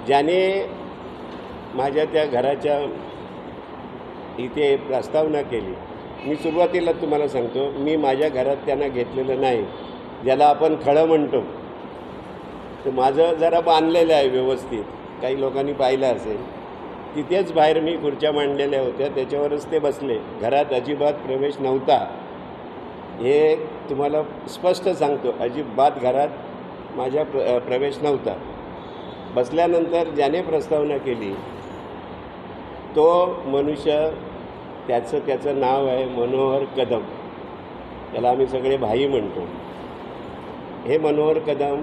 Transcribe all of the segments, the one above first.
ज्याने माझ्या त्या घराच्या इथे प्रस्तावना केली, मी सुरुवातीला तुम्हाला सांगतो, मी माझ्या घरात त्यांना घेतलेलं नाही. ज्याला आपण खळं म्हणतो, तर माझं जरा बांधलेलं आहे व्यवस्थित. काही लोकांनी पाहिलं असेल, तिथेच बाहेर मी खुर्च्या मांडलेल्या होत्या, त्याच्यावरच ते बसले. घरात अजिबात प्रवेश नव्हता, हे तुम्हाला स्पष्ट सांगतो. अजिबात घरात माझ्या प्रवेश नव्हता. बसल्यानंतर ज्याने प्रस्तावना केली तो मनुष्य, त्याचं नाव आहे मनोहर कदम. त्याला आम्ही सगळे भाई म्हणतो. हे मनोहर कदम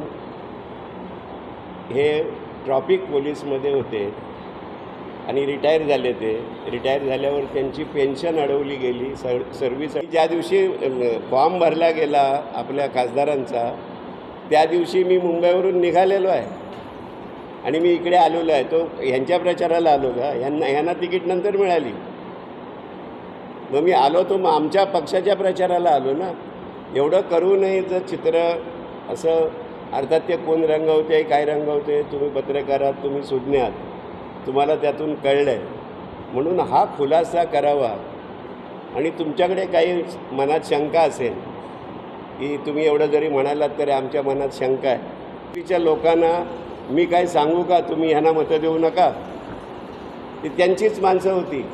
हे ट्रॉफिक पोलीसमध्ये होते आणि रिटायर झाले. ते रिटायर झाल्यावर त्यांची पेन्शन अडवली गेली. सर्व्हिस ज्या दिवशी फॉर्म भरला गेला आपल्या खासदारांचा, त्या दिवशी मी मुंबईवरून निघालेलो आहे आणि मी इकडे आलेलो आहे. तो ह्यांच्या प्रचाराला आलो का? ह्यांना तिकीट नंतर मिळाली. मग मी आलो तो मग आमच्या पक्षाच्या प्रचाराला आलो ना. एवढं करू नये जर चित्र असं, अर्थात ते कोण रंगवते काय रंगवते, तुम्ही पत्रकार आहात, तुम्ही सुज्ञ आहात, तुम्हाला त्यातून कळलं आहे. म्हणून हा खुलासा करावा. आणि तुमच्याकडे काही मनात शंका असेल की तुम्ही एवढं जरी म्हणालात तरी आमच्या मनात शंका आहे, तिच्या लोकांना मी काय सांगू का तुम्ही ह्यांना मतं देऊ नका, ती त्यांचीच माणसं होती.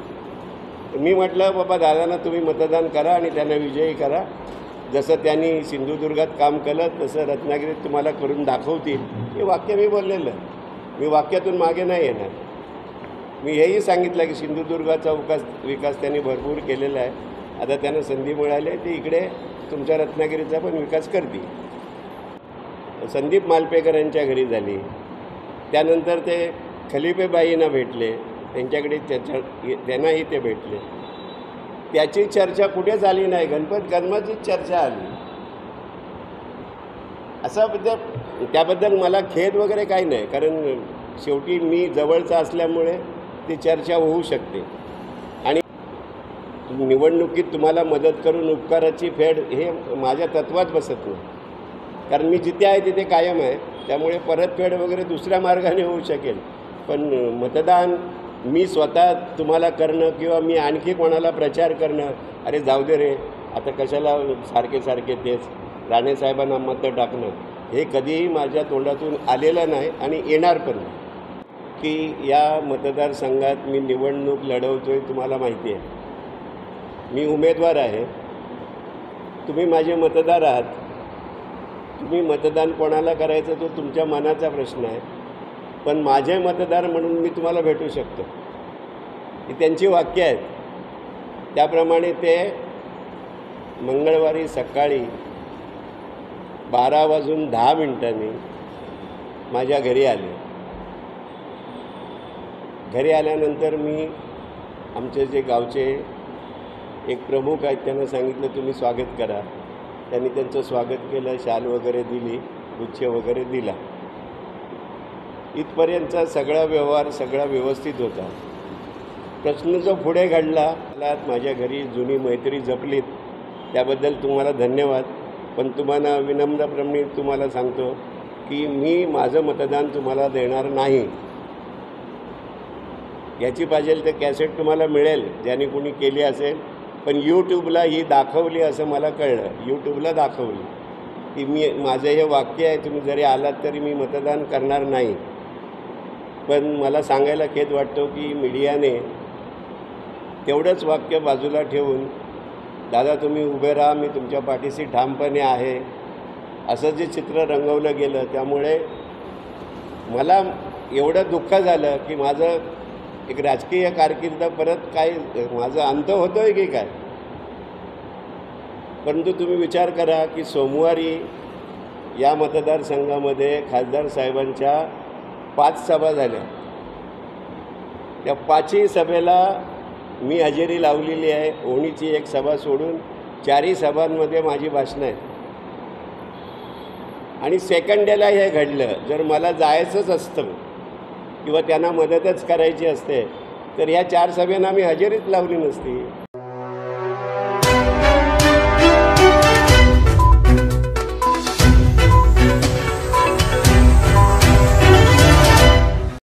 मी म्हटलं बाबा दादांना तुम्ही मतदान करा आणि त्यांना विजयी करा. जसं त्यांनी सिंधुदुर्गात काम केलं तसं रत्नागिरीत तुम्हाला करून दाखवतील. हे वाक्य मी बोललेलं. मी वाक्यातून मागे नाही येणार. मी हेही सांगितलं की सिंधुदुर्गाचा विकास त्यांनी भरपूर केलेला आहे. आता त्यांना संधी मिळाली आहे, ते इकडे तुमच्या रत्नागिरीचा पण विकास करतील. संदीप मालपेकर यांच्या घरी झाली. त्यानंतर ते खलिफेबाईंना भेटले, त्यांच्याकडे त्यांनाही ते भेटले. त्याची चर्चा कुठेच आली नाही. गणपतीचीच चर्चा आली. त्याबद्दल मला खेद वगैरे काही नाही, कारण शेवटी मी जवळचा असल्यामुळे ती चर्चा होऊ शकते. आणि निवडणुकीत तुम्हाला मदत करून उपकाराची फेड हे माझ्या तत्वात बसत नाही, कारण मी जिथे आहे तिथे कायम आहे. त्यामुळे परतफेड वगैरे दुसऱ्या मार्गाने होऊ शकेल. पण मतदान मी स्वतः तुम्हाला करणं किंवा मी आणखी कोणाला प्रचार करणं, अरे जाऊ दे रे आता कशाला सारखे सारखे तेच राणेसाहेबांना मतं टाकणं, हे कधीही माझ्या तोंडातून आलेलं नाही आणि येणार पण नाही. की या मतदारसंघात मी निवडणूक लढवतो आहे तुम्हाला माहिती आहे. मी उमेदवार आहे, तुम्ही माझे मतदार आहात. तुम्ही मतदान कोणाला करायचं तो तुमच्या मनाचा प्रश्न आहे. पण माझे मतदार म्हणून मी तुम्हाला भेटू शकतो. ही त्यांची वाक्य आहेत. त्याप्रमाणे ते मंगळवारी सकाळी 12:10 माझ्या घरी आले. घरी आल्यानंतर मी आमचे जे गावचे एक प्रमुख आहेत त्यांना सांगितलं तुम्ही स्वागत करा. त्यांनी त्यांचं स्वागत केलं, शाल वगैरे दिली, गुच्छ वगैरे दिला. इथपर्यंतचा सगळा व्यवहार सगळा व्यवस्थित होता. प्रश्न जो पुढे घडला, माझ्या घरी जुनी मैत्री जपलीत त्याबद्दल तुम्हाला धन्यवाद. पण तुम्हाला विनम्रपणे तुम्हाला सांगतो की मी माझं मतदान तुम्हाला देणार नाही. याची पाहिजे तर कॅसेट तुम्हाला मिळेल ज्याने कोणी केली असेल. पण यूट्यूबला ही दाखवली असं मला कळलं. यूट्यूबला दाखवली की मी माझं हे वाक्य आहे, तुम्ही जरी आलात तरी मी मतदान करणार नाही. पण मला सांगायला खेद वाटतो की मीडियाने तेवढंच वाक्य बाजूला ठेवून दादा तुम्ही उभे राहा, मी तुमच्या पाठीशी ठामपणे आहे, असं जे चित्र रंगवलं गेलं. त्यामुळे मला एवढं दुःख झालं की माझं एक राजकीय कारकीर्द परत काय माझा अंत होतो आहे की काय. परंतु तुम्ही विचार करा की सोमवारी या मतदारसंघामध्ये खासदार साहेबांच्या 5 सभा झाल्या. त्या 5ही सभेला मी हजेरी लावलेली आहे. ओणीची एक सभा सोडून 4ही सभांमध्ये माझी भाषणं आहेत. आणि सेकंड डेला हे घडलं. जर मला जायचंच असतं किंवा त्यांना मदतच करायची असते तर ह्या 4 सभेंना मी हजेरीच लावली नसती.